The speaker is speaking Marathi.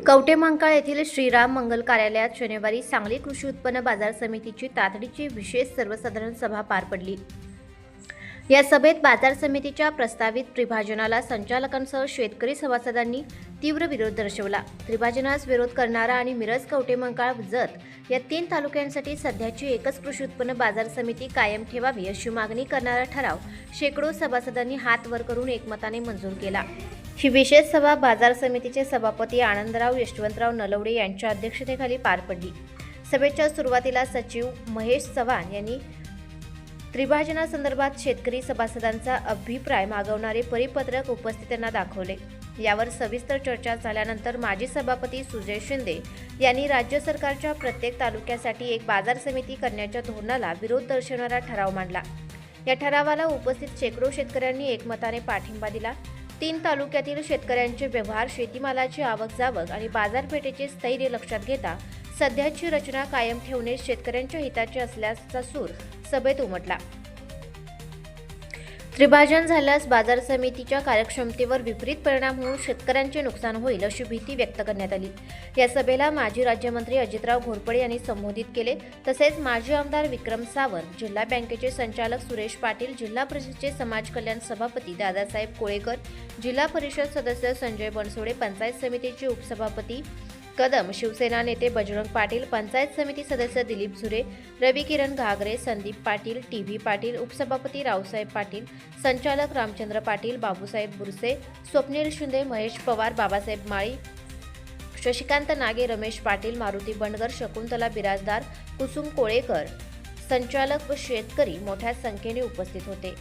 कवठेमहांकाळ येथील श्रीराम मंगल कार्यालयात शनिवारी सांगली कृषी उत्पन्न बाजार समितीची तातडीची विशेष सर्वसाधारण सभा पार पडली। या सभेत बाजार समितीच्या प्रस्तावित त्रिभाजनाला संचालकांसह शेतकरी सभासदांनी तीव्र विरोध दर्शवला। त्रिभाजनास विरोध करणारा आणि मिरज, कवठेमहांकाळ, जत या 3 तालुक्यांसाठी सध्याची एकच कृषी उत्पन्न बाजार समिती कायम ठेवावी अशी मागणी करणारा ठराव शेकडो सभासदांनी हात वर करून एकमताने मंजूर केला। ही विशेष सभा बाजार समितीचे सभापती आनंदराव यशवंतराव नलवडे यांच्या अध्यक्षतेखाली पार पडली। सभेच्या सुरुवातीला सचिव महेश चव्हाण यांनी त्रिभाजनासंदर्भात शेतकरी सभासदांचा अभिप्राय मागवणारे परिपत्रक उपस्थितांना दाखवले। यावर सविस्तर चर्चा झाल्यानंतर माजी सभापती सुजय शिंदे यांनी राज्य सरकारच्या प्रत्येक तालुक्यासाठी एक बाजार समिती करण्याच्या धोरणाला विरोध दर्शवणारा ठराव मांडला। या ठरावाला उपस्थित शेकडो शेतकऱ्यांनी एकमताने पाठिंबा दिला। 3 तालुक्यातील शेतकऱ्यांचे व्यवहार, शेतीमालाची आवक जावक आणि बाजारपेठेचे स्थैर्य लक्षात घेता सध्याची रचना कायम ठेवणे शेतकऱ्यांच्या हिताचे असल्याचा सूर सभेत उमटला। त्रिभाजन झाल्यास बाजार समितीच्या कार्यक्षमतेवर विपरीत परिणाम होऊन शेतकऱ्यांचे नुकसान होईल अशी भीती व्यक्त करण्यात आली। या सभेला माजी राज्यमंत्री अजितराव घोरपडे यांनी संबोधित केले। तसेच माजी आमदार विक्रम सावंत, जिल्हा बँकेचे संचालक सुरेश पाटील, जिल्हा परिषदेचे समाज कल्याण सभापती दादासाहेब कोळेकर, जिल्हा परिषद सदस्य संजय बनसोडे, पंचायत समितीचे उपसभापती कदम, शिवसेना नेते बजरंग पाटील, पंचायत समिती सदस्य दिलीप झुरे, रवी किरण घागरे, संदीप पाटील, टीव्ही पाटील, उपसभापती रावसाहेब पाटील, संचालक रामचंद्र पाटील, बाबूसाहेब बुरसे, स्वप्नील शिंदे, महेश पवार, बाबासाहेब माळी, शशिकांत नागे, रमेश पाटील, मारुती बंडगर, शकुंतला बिराजदार, कुसुम कोळेकर, संचालक व शेतकरी मोठ्या संख्येने उपस्थित होते।